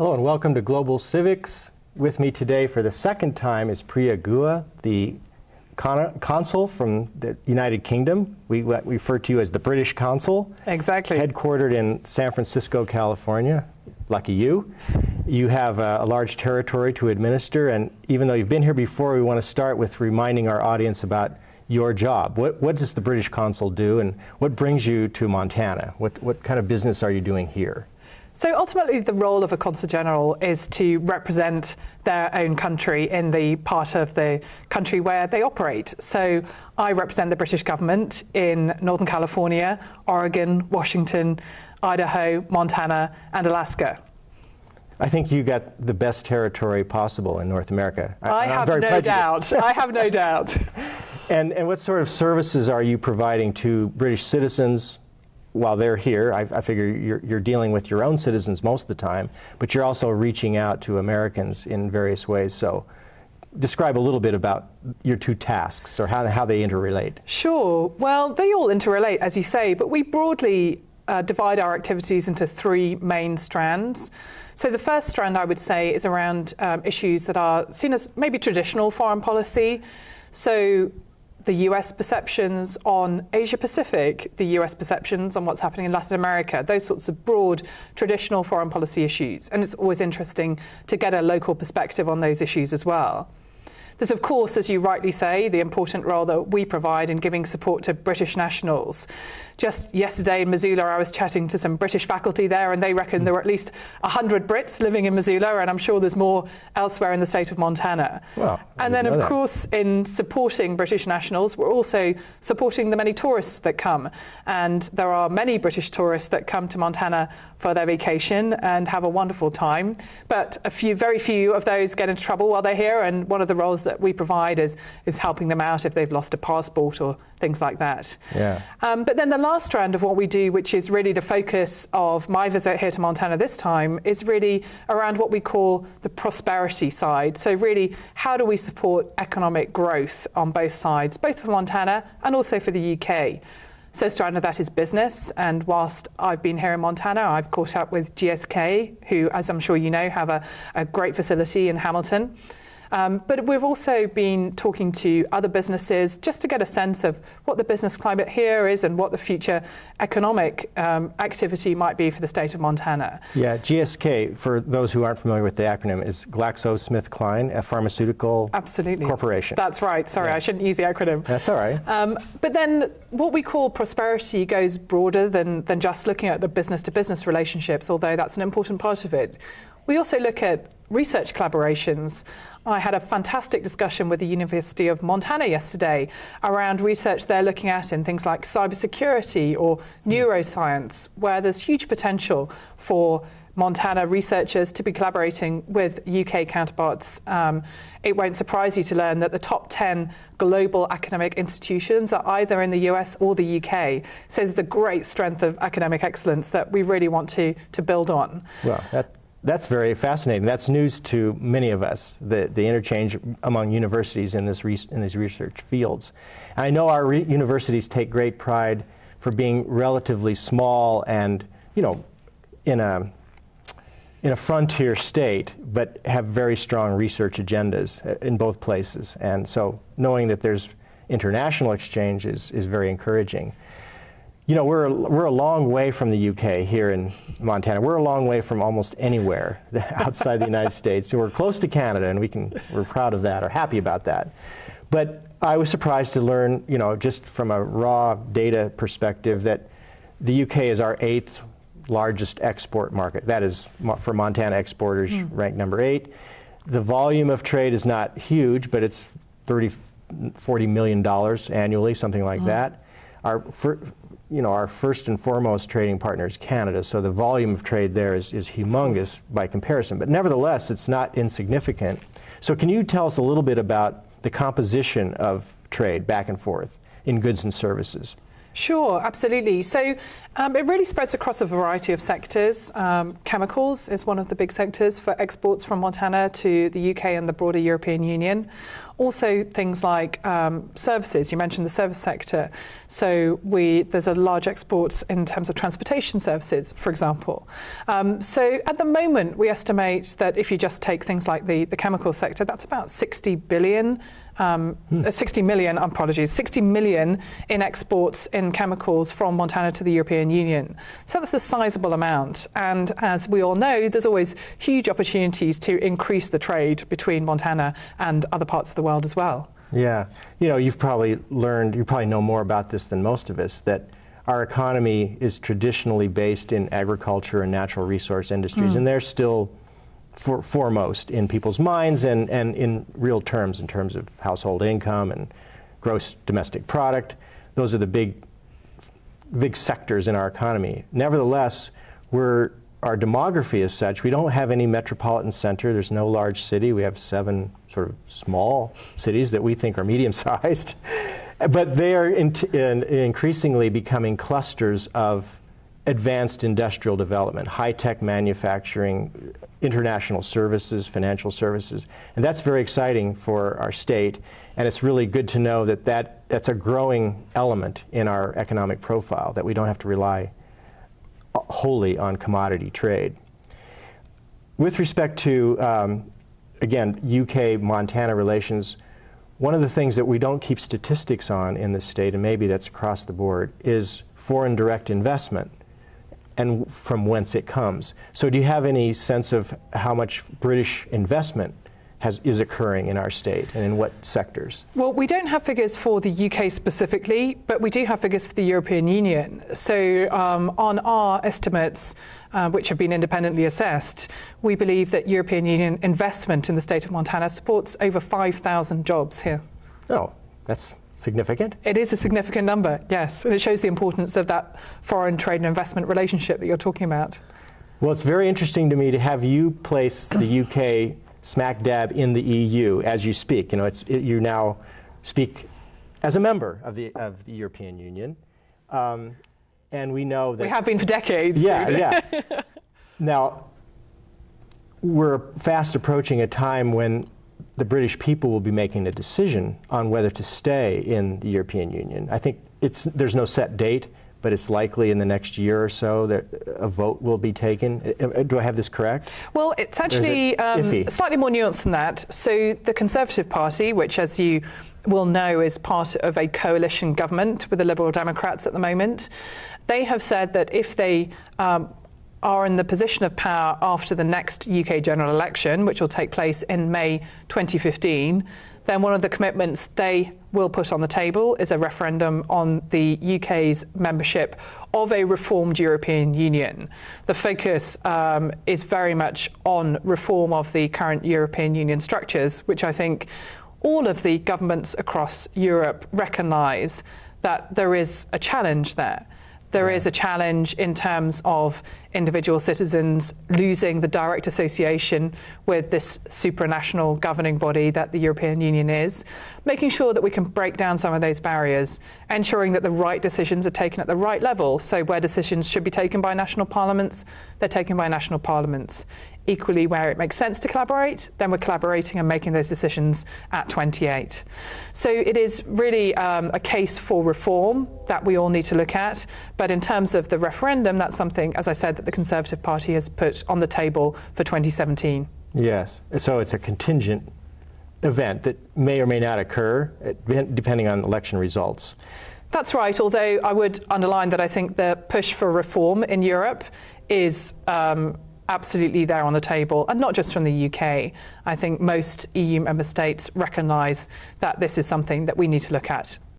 Hello and welcome to Global Civics. With me today for the second time is Priya Guha, the consul from the United Kingdom. We refer to you as the British consul. Exactly. Headquartered in San Francisco, California. Lucky you. You have a large territory to administer, and even though you've been here before, we want to start with reminding our audience about your job. What does the British consul do, and what brings you to Montana? What kind of business are you doing here? So ultimately, the role of a Consul General is to represent their own country in the part of the country where they operate. So I represent the British government in Northern California, Oregon, Washington, Idaho, Montana, and Alaska. I think you got the best territory possible in North America. I have no doubt. I have no doubt. And what sort of services are you providing to British citizens while they're here? I figure you're dealing with your own citizens most of the time, but you're also reaching out to Americans in various ways. So describe a little bit about your two tasks, or how they interrelate. Sure. Well, they all interrelate, as you say, but we broadly divide our activities into three main strands. So the first strand, I would say, is around issues that are seen as maybe traditional foreign policy. So the US perceptions on Asia-Pacific, the US perceptions on what's happening in Latin America, those sorts of broad, traditional foreign policy issues. And it's always interesting to get a local perspective on those issues as well. There's, of course, as you rightly say, the important role that we provide in giving support to British nationals. Just yesterday in Missoula, I was chatting to some British faculty there, and they reckon there were at least 100 Brits living in Missoula, and I'm sure there's more elsewhere in the state of Montana. Well, and then, of course, in supporting British nationals, we're also supporting the many tourists that come. And there are many British tourists that come to Montana for their vacation and have a wonderful time. But very few of those get into trouble while they're here, and one of the roles that we provide is helping them out if they've lost a passport or things like that. Yeah. But then the last strand of what we do, which is really the focus of my visit here to Montana this time, is really around what we call the prosperity side. So really, how do we support economic growth on both sides, both for Montana and also for the UK? So a strand of that is business, and whilst I've been here in Montana, I've caught up with GSK, who, as I'm sure you know, have a great facility in Hamilton. But we've also been talking to other businesses just to get a sense of what the business climate here is and what the future economic activity might be for the state of Montana. Yeah, GSK, for those who aren't familiar with the acronym, is GlaxoSmithKline, a pharmaceutical corporation. That's right. Sorry, I shouldn't use the acronym. That's all right. But then what we call prosperity goes broader than just looking at the business-to-business relationships, although that's an important part of it. We also look at research collaborations. I had a fantastic discussion with the University of Montana yesterday around research they're looking at in things like cybersecurity or neuroscience, where there's huge potential for Montana researchers to be collaborating with UK counterparts. It won't surprise you to learn that the top 10 global academic institutions are either in the US or the UK. So there's a great strength of academic excellence that we really want to build on. Well, that's very fascinating. That's news to many of us, the interchange among universities in these research fields. And I know our universities take great pride for being relatively small and, in a frontier state, but have very strong research agendas in both places. And so knowing that there's international exchange is very encouraging. We're a long way from the UK here in Montana. We're a long way from almost anywhere outside the United States. So we're close to Canada, and we're proud of that, or happy about that. But I was surprised to learn, just from a raw data perspective, that the UK is our 8th largest export market. That is, for Montana exporters, ranked number 8. The volume of trade is not huge, but it's $40 million annually, something like that. Our first and foremost trading partner is Canada, so the volume of trade there is humongous by comparison. But nevertheless, it's not insignificant. So can you tell us a little bit about the composition of trade back and forth in goods and services? Sure, absolutely. So it really spreads across a variety of sectors. Chemicals is one of the big sectors for exports from Montana to the UK and the broader European Union. also things like services. You mentioned the service sector. So there's a large exports in terms of transportation services, for example. So at the moment, we estimate that if you just take things like the chemical sector, that's about 60 million in exports in chemicals from Montana to the European Union. So that's a sizable amount. And as we all know, there's always huge opportunities to increase the trade between Montana and other parts of the world as well. Yeah. You probably know more about this than most of us, that our economy is traditionally based in agriculture and natural resource industries, and they're still foremost in people's minds and in real terms, in terms of household income and gross domestic product. Those are the big sectors in our economy. Nevertheless, our demography is such, we don't have any metropolitan center. There's no large city. We have 7 sort of small cities that we think are medium-sized. But they are increasingly becoming clusters of advanced industrial development, high-tech manufacturing, international services, financial services. And that's very exciting for our state. And it's really good to know that that's a growing element in our economic profile, that we don't have to rely wholly on commodity trade. With respect to, again, UK-Montana relations, one of the things that we don't keep statistics on in this state, and maybe that's across the board, is foreign direct investment and from whence it comes. So do you have any sense of how much British investment is occurring in our state, and in what sectors? Well, we don't have figures for the UK specifically, but we do have figures for the European Union. So on our estimates, which have been independently assessed, we believe that European Union investment in the state of Montana supports over 5,000 jobs here. Oh, that's significant. It is a significant number, yes, and it shows the importance of that foreign trade and investment relationship that you're talking about. Well, it's very interesting to me to have you place the UK smack dab in the EU as you speak. You now speak as a member of the European Union, and we know that we have been for decades. Yeah. Now, we're fast approaching a time when the British people will be making a decision on whether to stay in the European Union. I think there's no set date, but it's likely in the next year or so that a vote will be taken. Do I have this correct? Well, it's actually slightly more nuanced than that. So the Conservative Party, which, as you will know, is part of a coalition government with the Liberal Democrats at the moment, they have said that if they are in the position of power after the next UK general election, which will take place in May 2015, then one of the commitments they will put on the table is a referendum on the UK's membership of a reformed European Union. The focus is very much on reform of the current European Union structures, which I think all of the governments across Europe recognise that there is a challenge there. There is a challenge in terms of individual citizens losing the direct association with this supranational governing body that the European Union is, making sure that we can break down some of those barriers, ensuring that the right decisions are taken at the right level. So where decisions should be taken by national parliaments, they're taken by national parliaments. Equally, where it makes sense to collaborate, then we're collaborating and making those decisions at 28. So it is really a case for reform that we all need to look at. But in terms of the referendum, that's something, as I said, that the Conservative Party has put on the table for 2017. Yes. So it's a contingent event that may or may not occur, depending on election results. That's right, although I would underline that I think the push for reform in Europe is absolutely there on the table, and not just from the UK. I think most EU member states recognise that this is something that we need to look at